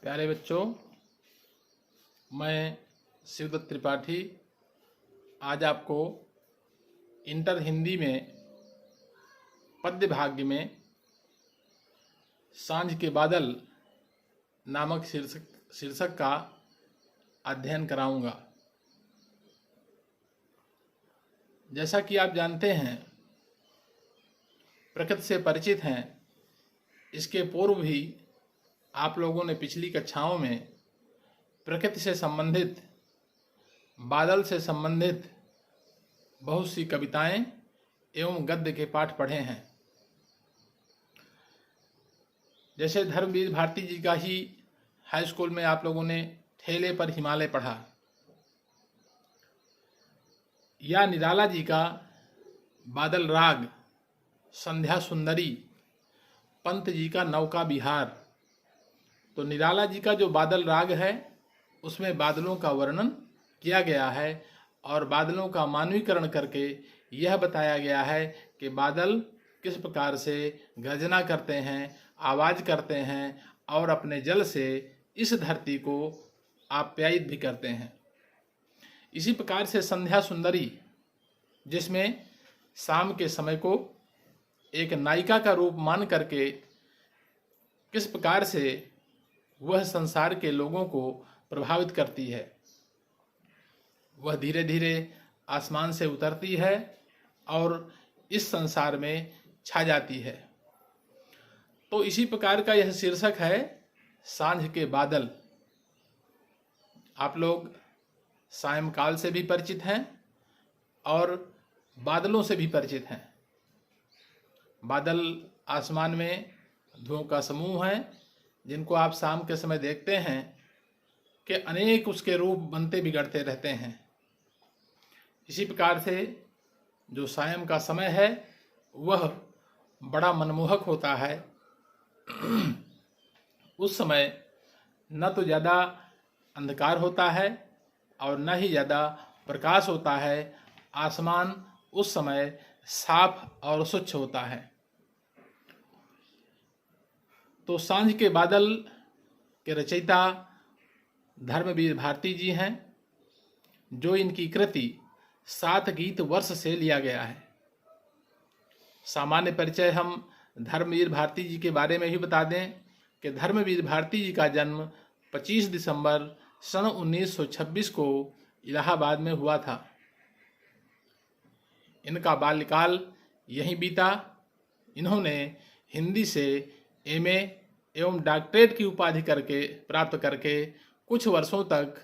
प्यारे बच्चों, मैं शिवदत्त त्रिपाठी आज आपको इंटर हिंदी में पद्य भाग्य में सांझ के बादल नामक शीर्षक का अध्ययन कराऊंगा। जैसा कि आप जानते हैं, प्रकृति से परिचित हैं, इसके पूर्व भी आप लोगों ने पिछली कक्षाओं में प्रकृति से संबंधित, बादल से संबंधित बहुत सी कविताएं एवं गद्य के पाठ पढ़े हैं। जैसे धर्मवीर भारती जी का ही हाई स्कूल में आप लोगों ने ठेले पर हिमालय पढ़ा, या निराला जी का बादल राग, संध्या सुंदरी, पंत जी का नौका विहार। तो निराला जी का जो बादल राग है उसमें बादलों का वर्णन किया गया है और बादलों का मानवीकरण करके यह बताया गया है कि बादल किस प्रकार से गर्जना करते हैं, आवाज़ करते हैं और अपने जल से इस धरती को आप्यायित भी करते हैं। इसी प्रकार से संध्या सुंदरी, जिसमें शाम के समय को एक नायिका का रूप मान करके किस प्रकार से वह संसार के लोगों को प्रभावित करती है, वह धीरे धीरे आसमान से उतरती है और इस संसार में छा जाती है। तो इसी प्रकार का यह शीर्षक है सांझ के बादल। आप लोग सायंकाल से भी परिचित हैं और बादलों से भी परिचित हैं। बादल आसमान में धुओं का समूह है, जिनको आप शाम के समय देखते हैं कि अनेक उसके रूप बनते बिगड़ते रहते हैं। इसी प्रकार से जो सायं का समय है वह बड़ा मनमोहक होता है। उस समय न तो ज़्यादा अंधकार होता है और न ही ज़्यादा प्रकाश होता है। आसमान उस समय साफ और स्वच्छ होता है। तो सांझ के बादल के रचयिता धर्मवीर भारती जी हैं, जो इनकी कृति 7 गीत वर्ष से लिया गया है। सामान्य परिचय हम धर्मवीर भारती जी के बारे में ही बता दें कि धर्मवीर भारती जी का जन्म 25 दिसंबर सन 1926 को इलाहाबाद में हुआ था। इनका बाल्यकाल यहीं बीता। इन्होंने हिंदी से एमए एवं डॉक्टरेट की उपाधि प्राप्त करके कुछ वर्षों तक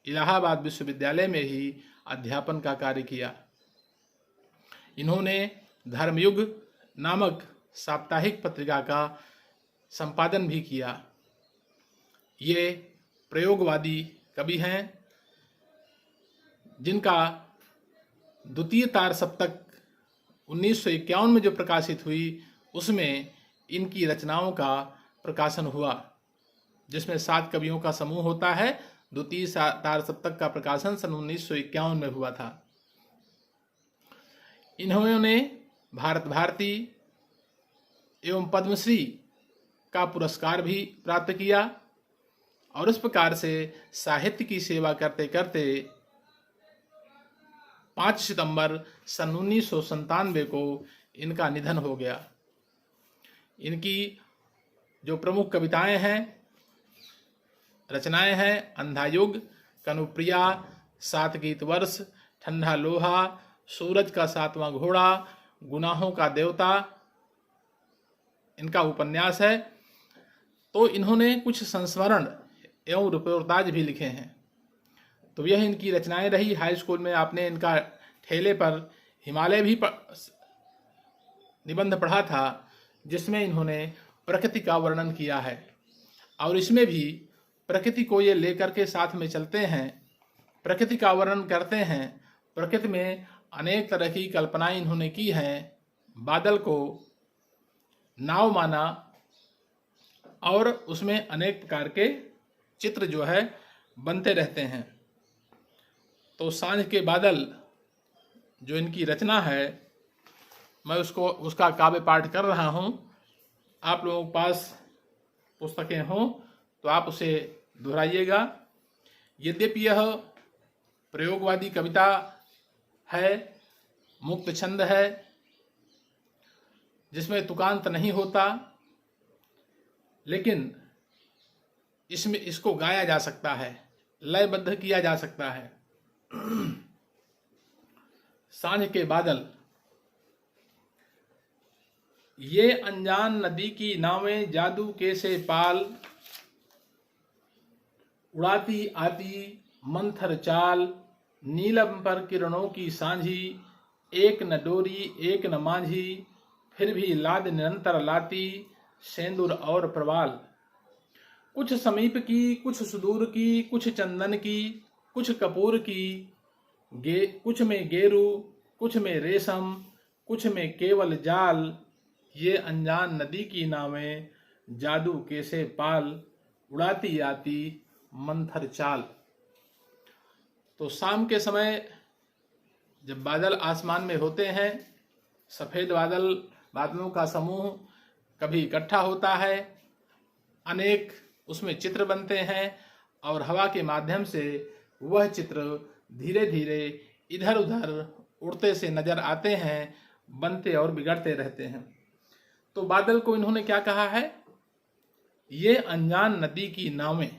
इलाहाबाद विश्वविद्यालय में ही अध्यापन का कार्य किया। इन्होंने धर्मयुग नामक साप्ताहिक पत्रिका का संपादन भी किया। ये प्रयोगवादी कवि हैं, जिनका द्वितीय तार सप्तक 1951 में जो प्रकाशित हुई, उसमें इनकी रचनाओं का प्रकाशन हुआ, जिसमें 7 कवियों का समूह होता है। द्वितीय तार सप्तक का प्रकाशन सन 1951 में हुआ था। इन्होंने भारत भारती एवं पद्मश्री का पुरस्कार भी प्राप्त किया और इस प्रकार से साहित्य की सेवा करते करते 5 सितंबर सन 1997 को इनका निधन हो गया। इनकी जो प्रमुख कविताएं हैं, रचनाएं हैं, अंधायुग, कनुप्रिया, 7 गीत वर्ष, ठंडा लोहा, सूरज का 7वां घोड़ा, गुनाहों का देवता, इनका उपन्यास है। तो इन्होंने कुछ संस्मरण एवं रिपोर्टाज भी लिखे हैं। तो यह इनकी रचनाएं रही। हाई स्कूल में आपने इनका ठेले पर हिमालय भी निबंध पढ़ा था, जिसमें इन्होंने प्रकृति का वर्णन किया है और इसमें भी प्रकृति को ये लेकर के साथ में चलते हैं, प्रकृति का वर्णन करते हैं। प्रकृति में अनेक तरह की कल्पनाएं इन्होंने की हैं। बादल को नाव माना और उसमें अनेक प्रकार के चित्र जो है बनते रहते हैं। तो सांझ के बादल जो इनकी रचना है, मैं उसका काव्य पाठ कर रहा हूँ। आप लोगों के पास पुस्तकें हों तो आप उसे दोहराइएगा। यद्यपि यह प्रयोगवादी कविता है, मुक्त छंद है, जिसमें तुकांत नहीं होता, लेकिन इसमें इसको गाया जा सकता है, लयबद्ध किया जा सकता है। सांझ के बादल। ये अनजान नदी की नावें जादू के से पाल, उड़ाती आती मंथर चाल, नीलम पर किरणों की सांझी, एक न डोरी एक न मांझी, फिर भी लाद निरंतर लाती, सेंदूर और प्रवाल। कुछ समीप की कुछ सुदूर की, कुछ चंदन की कुछ कपूर की, कुछ में गेरू कुछ में रेशम, कुछ में केवल जाल, ये अनजान नदी की नावें जादू कैसे पाल, उड़ाती आती मंथर चाल। तो शाम के समय जब बादल आसमान में होते हैं, सफ़ेद बादलों का समूह कभी इकट्ठा होता है, अनेक उसमें चित्र बनते हैं और हवा के माध्यम से वह चित्र धीरे धीरे इधर उधर उड़ते से नजर आते हैं, बनते और बिगड़ते रहते हैं। तो बादल को इन्होंने क्या कहा है? ये अनजान नदी की नावें,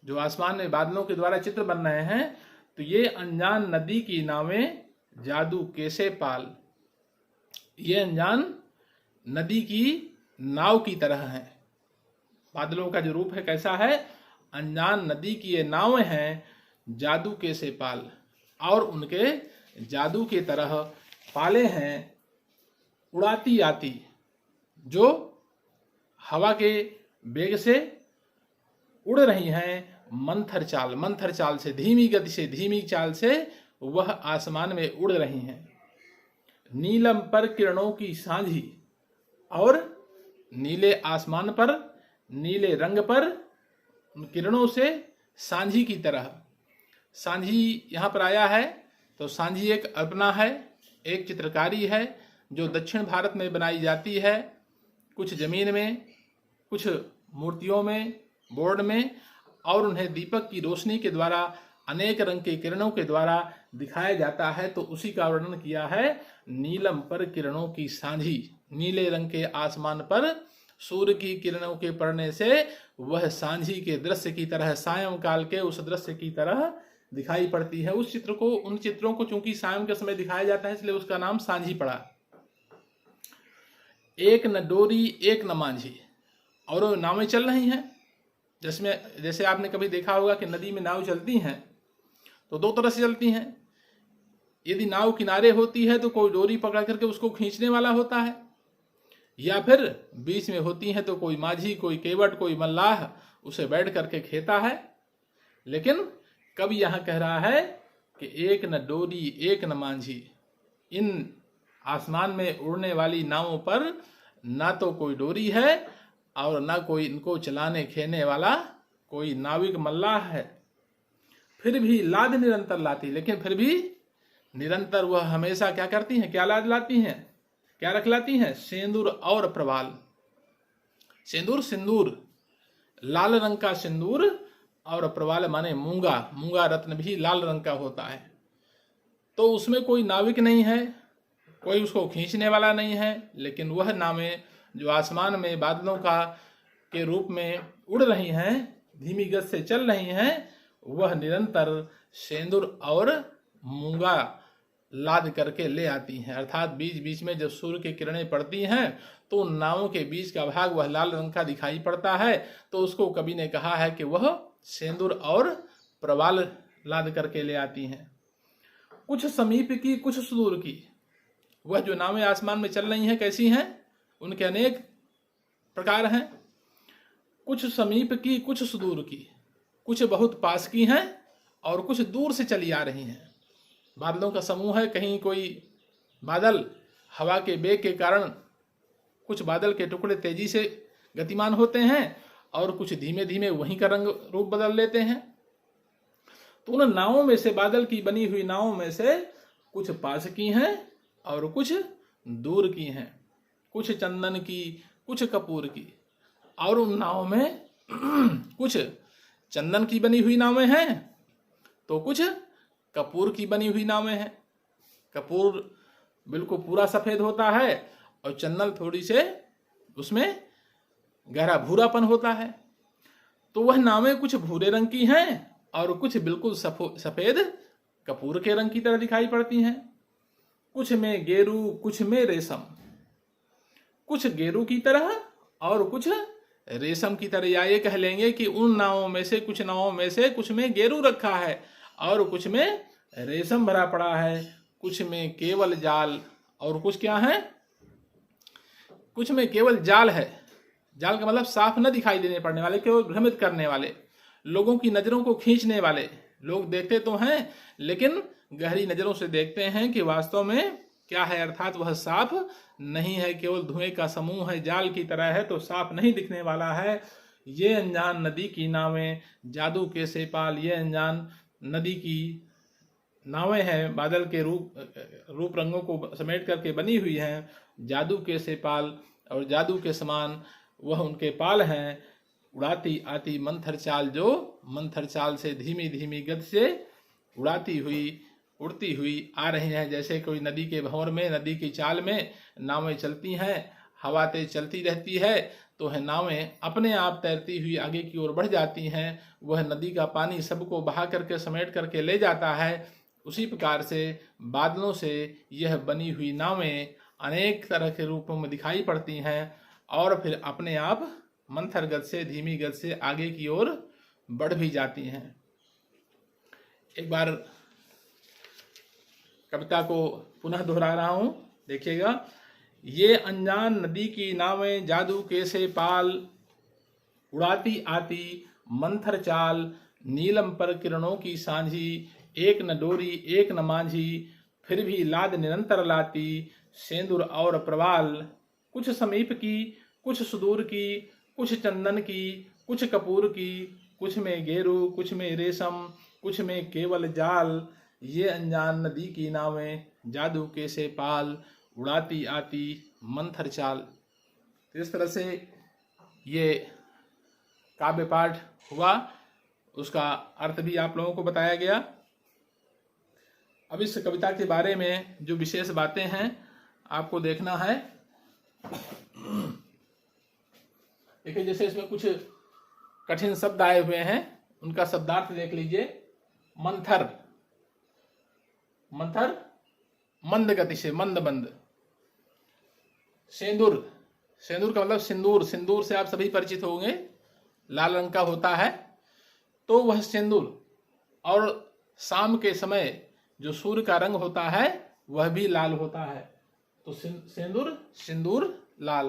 जो आसमान में बादलों के द्वारा चित्र बन रहे हैं, तो ये अनजान नदी की नावें जादू कैसे पाल, ये अनजान नदी की नाव की तरह है। बादलों का जो रूप है कैसा है? अनजान नदी की ये नावें हैं, जादू के से पाल, और उनके जादू के तरह पाले हैं, उड़ाती आती, जो हवा के वेग से उड़ रही हैं, मंथर चाल से, धीमी गति से, धीमी चाल से वह आसमान में उड़ रही हैं। नीलम पर किरणों की सांझी, और नीले आसमान पर, नीले रंग पर किरणों से सांझी की तरह। सांझी यहाँ पर आया है तो सांझी एक अल्पना है, एक चित्रकारी है जो दक्षिण भारत में बनाई जाती है, कुछ जमीन में, कुछ मूर्तियों में, बोर्ड में, और उन्हें दीपक की रोशनी के द्वारा, अनेक रंग के किरणों के द्वारा दिखाया जाता है। तो उसी का वर्णन किया है, नीलम पर किरणों की सांझी, नीले रंग के आसमान पर सूर्य की किरणों के पड़ने से वह सांझी के दृश्य की तरह, सायंकाल के उस दृश्य की तरह दिखाई पड़ती है। उस चित्र को, उन चित्रों को चूंकि शाम के समय दिखाया जाता है, इसलिए उसका नाम सांझी पड़ा। एक न डोरी एक न मांझी, और नावें चल रही हैं, जिसमें जैसे आपने कभी देखा होगा कि नदी में नाव चलती हैं तो दो तरह से चलती हैं। यदि नाव किनारे होती है तो कोई डोरी पकड़ करके उसको खींचने वाला होता है, या फिर बीच में होती है तो कोई माझी, कोई केवट, कोई मल्लाह उसे बैठ करके खेता है। लेकिन कवि यहाँ कह रहा है कि एक न डोरी एक न मांझी, इन आसमान में उड़ने वाली नावों पर ना तो कोई डोरी है और ना कोई इनको चलाने खेने वाला कोई नाविक मल्लाह है। फिर भी लाद निरंतर लाती, लेकिन फिर भी निरंतर वह हमेशा क्या करती हैं? क्या लाद लाती हैं? क्या रख लाती हैं? सेंदूर और प्रवाल। सेंदूर, सिंदूर, लाल रंग का सिंदूर, और प्रवाल माने मूंगा। मूंगा रत्न भी लाल रंग का होता है। तो उसमें कोई नाविक नहीं है, कोई उसको खींचने वाला नहीं है, लेकिन वह नावें जो आसमान में बादलों के रूप में उड़ रही हैं, धीमी गति से चल रही हैं, वह निरंतर सेंदूर और मूंगा लाद करके ले आती हैं। अर्थात बीच बीच में जब सूर्य की किरणें पड़ती हैं तो उन नावों के बीच का भाग वह लाल रंग का दिखाई पड़ता है। तो उसको कवि ने कहा है कि वह सेंदूर और प्रवाल लाद करके ले आती हैं। कुछ समीप की कुछ सुदूर की, वह जो नावें आसमान में चल रही हैं कैसी हैं? उनके अनेक प्रकार हैं। कुछ समीप की कुछ सुदूर की, कुछ बहुत पास की हैं और कुछ दूर से चली आ रही हैं। बादलों का समूह है, कहीं कोई बादल हवा के वेग के कारण, कुछ बादल के टुकड़े तेजी से गतिमान होते हैं और कुछ धीमे धीमे वहीं का रंग रूप बदल लेते हैं। तो उन नावों में से, बादल की बनी हुई नावों में से कुछ पास की हैं और कुछ दूर की हैं, कुछ चंदन की, कुछ कपूर की, और उन नावों में कुछ चंदन की बनी हुई नावें हैं तो कुछ कपूर की बनी हुई नावें हैं। कपूर बिल्कुल पूरा सफेद होता है और चंदन थोड़ी से उसमें गहरा भूरापन होता है। तो वह नावें कुछ भूरे रंग की हैं और कुछ बिल्कुल सफेद कपूर के रंग की तरह दिखाई पड़ती हैं। कुछ में गेरू, कुछ में रेशम, कुछ गेरू की तरह और कुछ रेशम की तरह, या ये कह लेंगे कि उन नावों में से कुछ में गेरू रखा है और कुछ में रेशम भरा पड़ा है, कुछ में केवल जाल और कुछ क्या है, कुछ में केवल जाल है। जाल का मतलब साफ न दिखाई देने पड़ने वाले, केवल भ्रमित करने वाले, लोगों की नजरों को खींचने वाले। लोग देखते तो हैं लेकिन गहरी नजरों से देखते हैं कि वास्तव में क्या है, अर्थात वह साफ नहीं है, केवल धुएं का समूह है, जाल की तरह है, तो साफ नहीं दिखने वाला है। ये अनजान नदी की नावें जादू के से पाल, ये अनजान नदी की नावें हैं, बादल के रूप रंगों को समेट करके बनी हुई हैं, जादू के से पाल और जादू के समान वह उनके पाल हैं। उड़ाती आती मंथर चाल, जो मंथर चाल से धीमी धीमी गति से उड़ती हुई आ रही हैं। जैसे कोई नदी के भंवर में, नदी की चाल में नावें चलती हैं, हवा तेज चलती रहती है तो है नावें अपने आप तैरती हुई आगे की ओर बढ़ जाती हैं। वह नदी का पानी सबको बहा करके समेट करके ले जाता है। उसी प्रकार से बादलों से यह बनी हुई नावें अनेक तरह के रूपों में दिखाई पड़ती हैं और फिर अपने आप मंथर गति से, धीमी गति से आगे की ओर बढ़ भी जाती हैं। एक बार कविता को पुनः दोहरा रहा हूं, देखिएगा। ये अनजान नदी की नावें जादू के से पाल, उड़ाती आती मंथर चाल, नीलम पर किरणों की सांझी, एक न डोरी एक न मांझी, फिर भी लाद निरंतर लाती, सेंदूर और प्रवाल, कुछ समीप की कुछ सुदूर की, कुछ चंदन की कुछ कपूर की, कुछ में गेरू कुछ में रेशम, कुछ में केवल जाल, ये अनजान नदी की नावें जादू के से पाल, उड़ाती आती मंथर चाल। तो इस तरह से ये काव्य पाठ हुआ, उसका अर्थ भी आप लोगों को बताया गया। अब इस कविता के बारे में जो विशेष बातें हैं आपको देखना है। देखिए, जैसे इसमें कुछ कठिन शब्द आए हुए हैं, उनका शब्दार्थ देख लीजिए। मंथर, मंथर मंद गति से, मंद मंद। सेंदूर, सेंदूर का मतलब सिंदूर, सिंदूर से आप सभी परिचित होंगे, लाल रंग का होता है, तो वह सिंदूर। और शाम के समय जो सूर्य का रंग होता है वह भी लाल होता है, तो सिंदूर, सिंदूर लाल।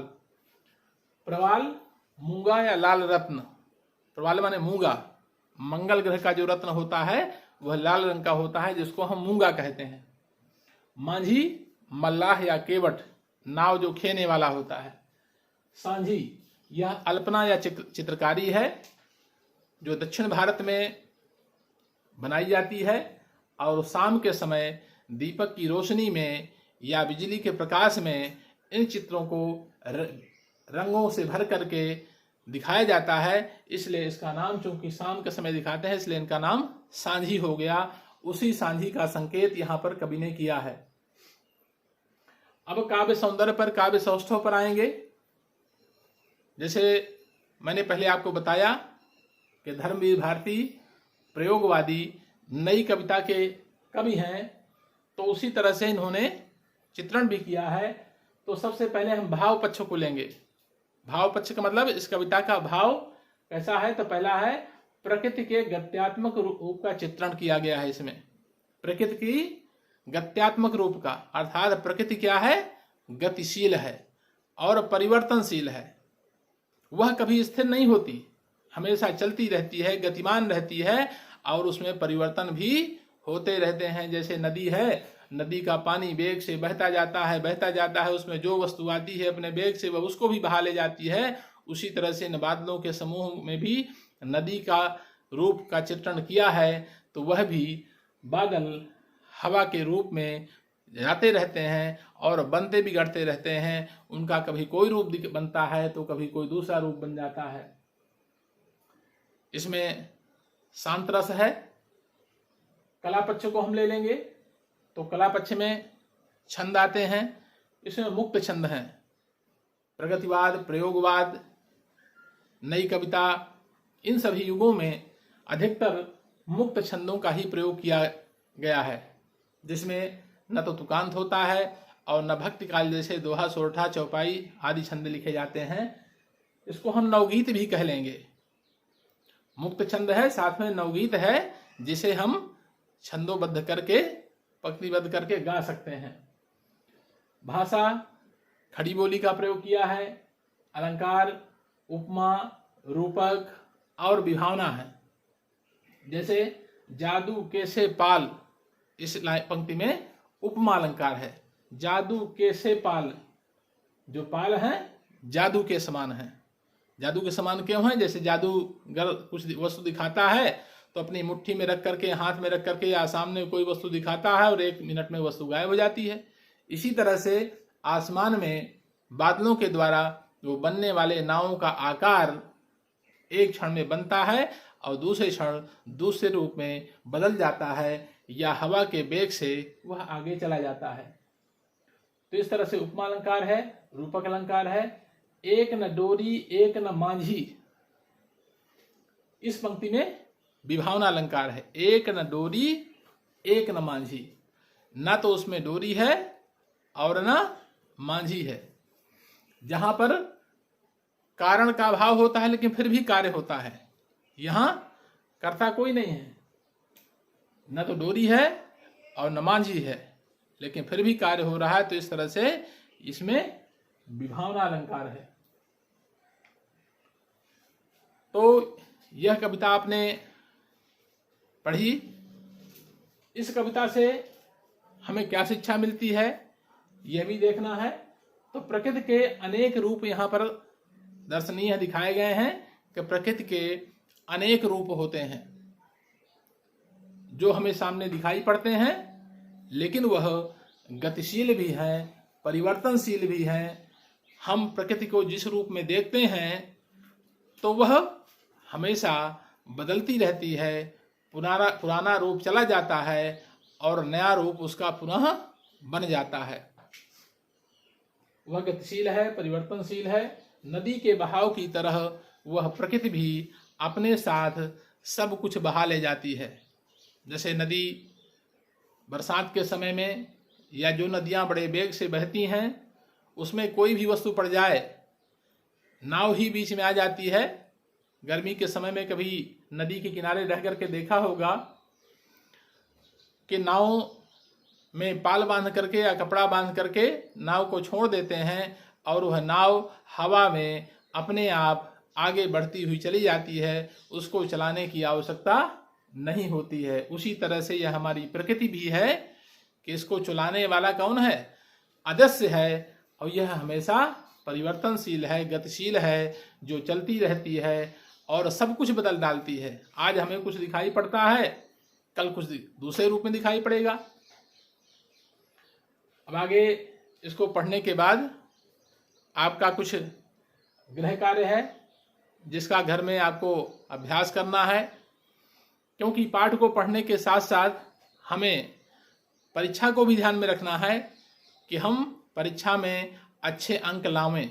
प्रवाल, मूंगा या लाल रत्न। प्रवाल माने मूंगा, मंगल ग्रह का जो रत्न होता है वह लाल रंग का होता है, जिसको हम मूंगा कहते हैं। मांझी, मल्लाह या केवट, नाव जो खेने वाला होता है। सांझी, यह अल्पना या चित्रकारी है जो दक्षिण भारत में बनाई जाती है और शाम के समय दीपक की रोशनी में या बिजली के प्रकाश में इन चित्रों को रंगों से भर करके दिखाया जाता है। इसलिए इसका नाम, चूंकि शाम के समय दिखाते हैं, इसलिए इनका नाम सांझी हो गया। उसी सांझी का संकेत यहाँ पर कवि ने किया है। अब काव्य सौंदर्य पर, काव्य सौष्ठव पर आएंगे। जैसे मैंने पहले आपको बताया कि धर्मवीर भारती प्रयोगवादी नई कविता के कवि हैं, तो उसी तरह से इन्होंने चित्रण भी किया है। तो सबसे पहले हम भाव पक्ष को लेंगे। भाव पक्ष का मतलब इस कविता का भाव कैसा है, तो पहला है प्रकृति के गत्यात्मक रूप का चित्रण किया गया है। इसमें प्रकृति की गत्यात्मक रूप का, अर्थात प्रकृति क्या है, गतिशील है और परिवर्तनशील है। वह कभी स्थिर नहीं होती, हमेशा चलती रहती है, गतिमान रहती है और उसमें परिवर्तन भी होते रहते हैं। जैसे नदी है, नदी का पानी वेग से बहता जाता है, उसमें जो वस्तु आती है अपने वेग से वह उसको भी बहा ले जाती है। उसी तरह से इन बादलों के समूह में भी नदी का रूप का चित्रण किया है, तो वह भी बादल हवा के रूप में जाते रहते हैं और बनते बिगड़ते रहते हैं। उनका कभी कोई रूप बनता है तो कभी कोई दूसरा रूप बन जाता है। इसमें शांत रस है। कला पक्ष को हम ले लेंगे तो कला पक्ष में छंद आते हैं, इसमें मुक्त छंद हैं। प्रगतिवाद, प्रयोगवाद, नई कविता, इन सभी युगों में अधिकतर मुक्त छंदों का ही प्रयोग किया गया है, जिसमें न तो तुकांत होता है और न भक्ति काल जैसे दोहा, सोरठा, चौपाई आदि छंद लिखे जाते हैं। इसको हम नवगीत भी कह लेंगे। मुक्त छंद है, साथ में नवगीत है, जिसे हम छंदोबद्ध करके, पंक्तिबद्ध करके गा सकते हैं। भाषा, खड़ी बोली का प्रयोग किया है। अलंकार, उपमा, रूपक और विभावना है। जैसे जादू कैसे पाल, इस पंक्ति में उपमा अलंकार है। जादू कैसे पाल, जो पाल है जादू के समान है। जादू के समान क्यों है? जैसे जादूगर कुछ वस्तु दिखाता है तो अपनी मुट्ठी में रख करके, हाथ में रख करके या सामने कोई वस्तु दिखाता है और 1 मिनट में वस्तु गायब हो जाती है। इसी तरह से आसमान में बादलों के द्वारा जो बनने वाले नावों का आकार एक क्षण में बनता है और दूसरे क्षण दूसरे रूप में बदल जाता है, या हवा के वेग से वह आगे चला जाता है। तो इस तरह से उपमा अलंकार है, रूपक अलंकार है। एक न डोरी एक न मांझी, इस पंक्ति में विभावना अलंकार है। एक न डोरी एक न मांझी, न तो उसमें डोरी है और न मांझी है। जहां पर कारण का अभाव होता है लेकिन फिर भी कार्य होता है, यहां कर्ता कोई नहीं है, न तो डोरी है और न मांझी है, लेकिन फिर भी कार्य हो रहा है। तो इस तरह से इसमें विभावना अलंकार है। तो यह कविता आपने पढ़ी। इस कविता से हमें क्या शिक्षा मिलती है, यह भी देखना है। तो प्रकृति के अनेक रूप यहाँ पर दर्शनीय दिखाए गए हैं कि प्रकृति के अनेक रूप होते हैं जो हमें सामने दिखाई पड़ते हैं, लेकिन वह गतिशील भी हैं, परिवर्तनशील भी हैं। हम प्रकृति को जिस रूप में देखते हैं तो वह हमेशा बदलती रहती है। पुराना रूप चला जाता है और नया रूप उसका पुनः बन जाता है। वह गतिशील है, परिवर्तनशील है। नदी के बहाव की तरह वह प्रकृति भी अपने साथ सब कुछ बहा ले जाती है। जैसे नदी बरसात के समय में, या जो नदियां बड़े वेग से बहती हैं, उसमें कोई भी वस्तु पड़ जाए, नाव ही बीच में आ जाती है। गर्मी के समय में कभी नदी के किनारे रह करके देखा होगा कि नाव में पाल बांध करके या कपड़ा बांध करके नाव को छोड़ देते हैं और वह नाव हवा में अपने आप आगे बढ़ती हुई चली जाती है, उसको चलाने की आवश्यकता नहीं होती है। उसी तरह से यह हमारी प्रकृति भी है कि इसको चलाने वाला कौन है? अदृश्य है, और यह हमेशा परिवर्तनशील है, गतिशील है, जो चलती रहती है और सब कुछ बदल डालती है। आज हमें कुछ दिखाई पड़ता है, कल कुछ दूसरे रूप में दिखाई पड़ेगा। अब आगे इसको पढ़ने के बाद आपका कुछ गृह कार्य है जिसका घर में आपको अभ्यास करना है, क्योंकि पाठ को पढ़ने के साथ साथ हमें परीक्षा को भी ध्यान में रखना है कि हम परीक्षा में अच्छे अंक लावें।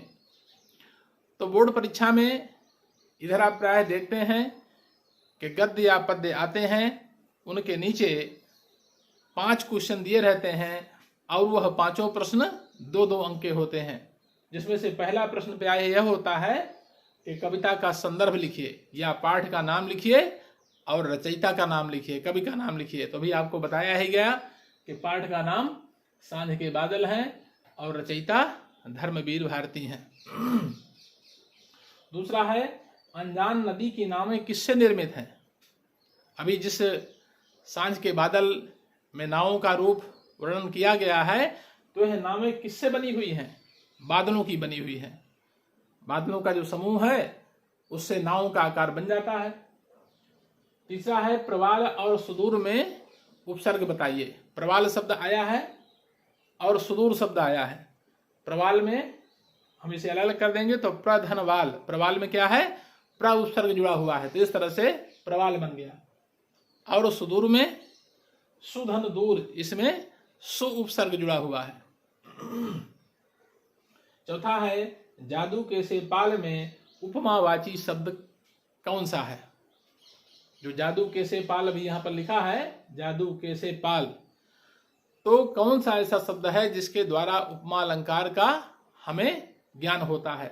तो बोर्ड परीक्षा में इधर आप प्राय देखते हैं कि गद्य या पद्य आते हैं, उनके नीचे 5 क्वेश्चन दिए रहते हैं और वह 5 प्रश्न 2-2 अंक के होते हैं। जिसमें से पहला प्रश्न पे आया यह होता है कि कविता का संदर्भ लिखिए, या पाठ का नाम लिखिए और रचयिता का नाम लिखिए, कवि का नाम लिखिए। तो भी आपको बताया ही गया कि पाठ का नाम सांझ के बादल हैं और रचयिता धर्मवीर भारती हैं। दूसरा है अनजान नदी की नावें किससे निर्मित हैं। अभी जिस सांझ के बादल में नावों का रूप वर्णन किया गया है, तो यह नावें किससे बनी हुई हैं? बादलों की बनी हुई हैं। बादलों का जो समूह है उससे नावों का आकार बन जाता है। तीसरा है प्रवाल और सुदूर में उपसर्ग बताइए। प्रवाल शब्द आया है और सुदूर शब्द आया है। प्रवाल में हम इसे अलग अलग कर देंगे तो प्रधनवाल, प्रवाल में क्या है? प्र उपसर्ग जुड़ा हुआ है, तो इस तरह से प्रवाल बन गया। और सुदूर में सुधन दूर, इसमें सु उपसर्ग जुड़ा हुआ है। चौथा है जादू के से पाल में उपमावाची शब्द कौन सा है? जो जादू के से पाल अभी यहां पर लिखा है, जादू के से पाल, तो कौन सा ऐसा शब्द है जिसके द्वारा उपमा अलंकार का हमें ज्ञान होता है?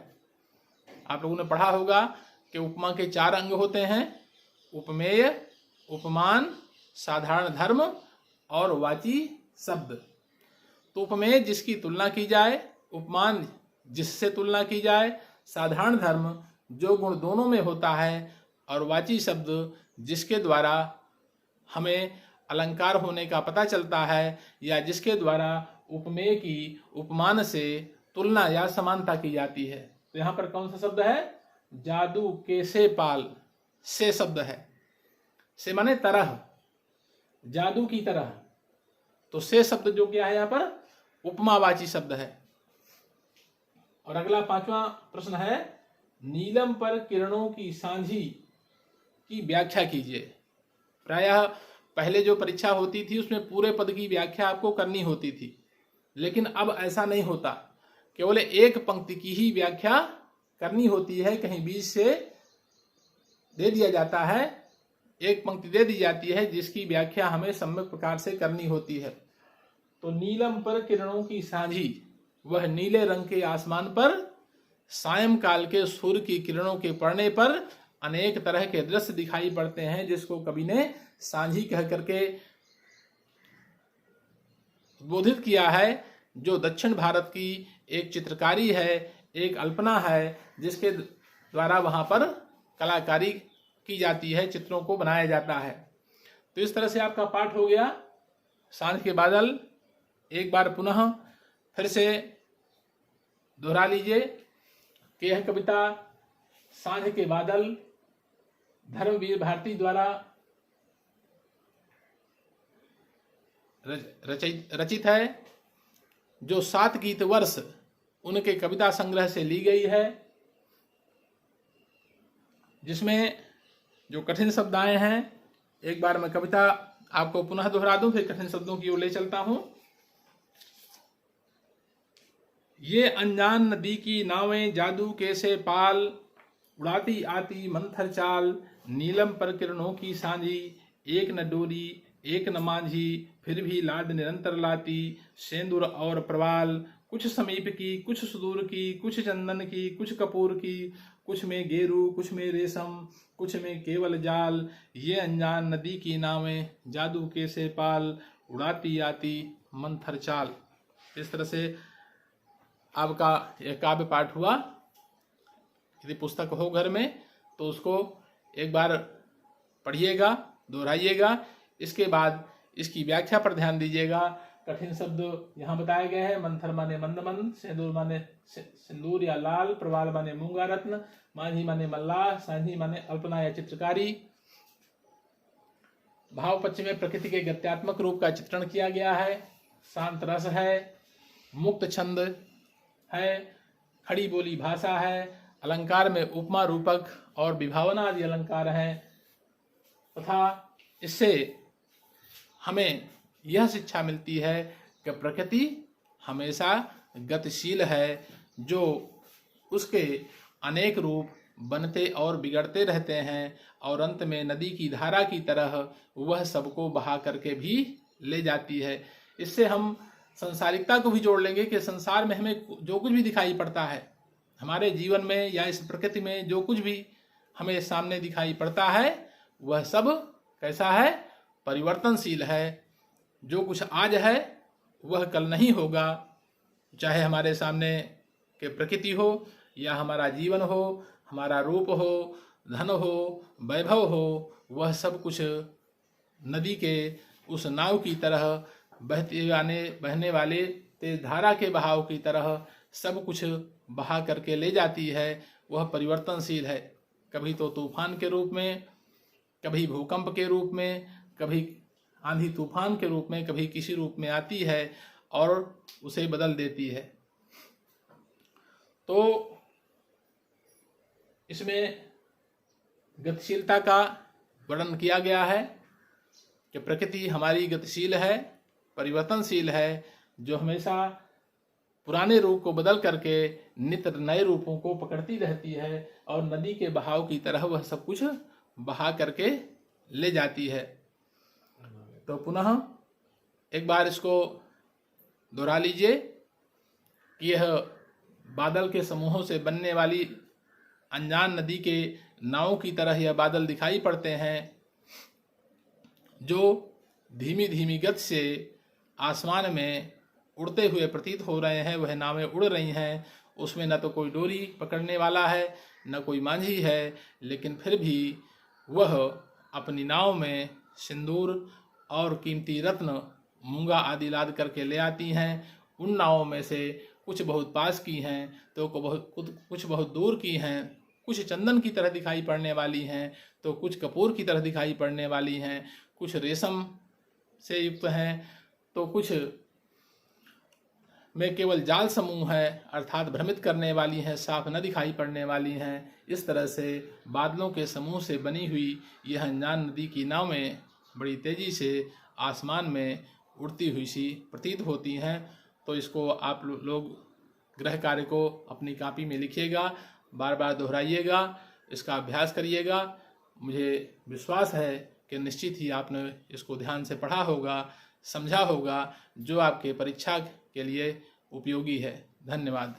आप लोगों ने पढ़ा होगा कि उपमा के 4 अंग होते हैं, उपमेय, उपमान, साधारण धर्म और वाची शब्द। तो उपमेय जिसकी तुलना की जाए, उपमान जिससे तुलना की जाए, साधारण धर्म जो गुण दोनों में होता है, और वाची शब्द जिसके द्वारा हमें अलंकार होने का पता चलता है, या जिसके द्वारा उपमेय की उपमान से तुलना या समानता की जाती है। तो यहां पर कौन सा शब्द है? जादू के से पाल, से शब्द है, से माने तरह, जादू की तरह। तो से शब्द जो क्या है यहां पर? उपमावाची शब्द है। और अगला 5वां प्रश्न है, नीलम पर किरणों की सांझी की व्याख्या कीजिए। प्रायः पहले जो परीक्षा होती थी उसमें पूरे पद की व्याख्या आपको करनी होती थी, लेकिन अब ऐसा नहीं होता, केवल एक पंक्ति की ही व्याख्या करनी होती है। कहीं बीच से दे दिया जाता है, एक पंक्ति दे दी जाती है जिसकी व्याख्या हमें सम्यक प्रकार से करनी होती है। तो नीलम पर किरणों की सांझी, वह नीले रंग के आसमान पर सायंकाल के सूर्य की किरणों के पड़ने पर अनेक तरह के दृश्य दिखाई पड़ते हैं, जिसको कवि ने सांझी कह करके उद्बोधित किया है, जो दक्षिण भारत की एक चित्रकारी है, एक अल्पना है, जिसके द्वारा वहां पर कलाकारी की जाती है, चित्रों को बनाया जाता है। तो इस तरह से आपका पाठ हो गया सांझ के बादल। एक बार पुनः फिर से दोहरा लीजिए कि यह कविता सांझ के बादल धर्मवीर भारती द्वारा रचित है, जो 7 गीत वर्ष उनके कविता संग्रह से ली गई है, जिसमें जो कठिन शब्द आए हैं, एक बार मैं कविता आपको पुनः दोहरा दूं, फिर कठिन शब्दों की ओर ले चलता हूं। ये अनजान नदी की नावें जादू के से पाल, उड़ाती आती मंथर चाल, नीलम पर किरणों की सांझी, एक न डोरी एक न मांझी, फिर भी लाद निरंतर लाती, सेंदूर और प्रवाल, कुछ समीप की कुछ सुदूर की, कुछ चंदन की कुछ कपूर की, कुछ में गेरू कुछ में रेशम, कुछ में केवल जाल, ये अनजान नदी की नावें जादू के से पाल, उड़ाती आती मंथर चाल। इस तरह से आपका यह काव्य पाठ हुआ। यदि पुस्तक हो घर में तो उसको एक बार पढ़िएगा, दोहराइएगा, इसके बाद इसकी व्याख्या पर ध्यान दीजिएगा। कठिन शब्द यहाँ बताए गए हैं। मंथर माने मंदमन, सिंदूर माने सिंदूर या लाल, प्रवाल माने मूंगा रत्न, मांझी माने मल्लाह, सांझी माने अल्पना या चित्रकारी। भाव पक्ष में प्रकृति के गत्यात्मक रूप का चित्रण किया गया है। शांत रस है, मुक्त छंद है, खड़ी बोली भाषा है, अलंकार में उपमा रूपक और विभावना आदि अलंकार हैं, तथा इससे हमें यह शिक्षा मिलती है कि प्रकृति हमेशा गतिशील है, जो उसके अनेक रूप बनते और बिगड़ते रहते हैं, और अंत में नदी की धारा की तरह वह सबको बहा करके भी ले जाती है। इससे हम संसारिकता को भी जोड़ लेंगे कि संसार में हमें जो कुछ भी दिखाई पड़ता है, हमारे जीवन में या इस प्रकृति में जो कुछ भी हमें सामने दिखाई पड़ता है, वह सब कैसा है? परिवर्तनशील है। जो कुछ आज है वह कल नहीं होगा। चाहे हमारे सामने के प्रकृति हो या हमारा जीवन हो, हमारा रूप हो, धन हो, वैभव हो, वह सब कुछ नदी के उस नाव की तरह बहने वाले तेज धारा के बहाव की तरह सब कुछ बहा करके ले जाती है। वह परिवर्तनशील है, कभी तो तूफान के रूप में, कभी भूकंप के रूप में, कभी आंधी तूफान के रूप में, कभी किसी रूप में आती है और उसे बदल देती है। तो इसमें गतिशीलता का वर्णन किया गया है कि प्रकृति हमारी गतिशील है, परिवर्तनशील है, जो हमेशा पुराने रूप को बदल करके नित्य नए रूपों को पकड़ती रहती है और नदी के बहाव की तरह वह सब कुछ बहा करके ले जाती है। तो पुनः एक बार इसको दोहरा लीजिए कि यह बादल के समूहों से बनने वाली अनजान नदी के नावों की तरह यह बादल दिखाई पड़ते हैं, जो धीमी धीमी गति से आसमान में उड़ते हुए प्रतीत हो रहे हैं। वह नावें उड़ रही हैं, उसमें न तो कोई डोरी पकड़ने वाला है, न कोई मांझी है, लेकिन फिर भी वह अपनी नाव में सिंदूर और कीमती रत्न, मूंगा आदि लाद करके ले आती हैं। उन नावों में से कुछ बहुत पास की हैं, तो कुछ बहुत दूर की हैं, कुछ चंदन की तरह दिखाई पड़ने वाली हैं, तो कुछ कपूर की तरह दिखाई पड़ने वाली हैं, कुछ रेशम से युक्त हैं, तो कुछ में केवल जाल समूह है, अर्थात भ्रमित करने वाली हैं, साफ न दिखाई पड़ने वाली हैं। इस तरह से बादलों के समूह से बनी हुई यह अनजान नदी की नावें बड़ी तेजी से आसमान में उड़ती हुई सी प्रतीत होती हैं। तो इसको आप लोग गृह कार्य को अपनी कॉपी में लिखिएगा, बार बार दोहराइएगा, इसका अभ्यास करिएगा। मुझे विश्वास है कि निश्चित ही आपने इसको ध्यान से पढ़ा होगा, समझा होगा, जो आपके परीक्षा के लिए उपयोगी है। धन्यवाद।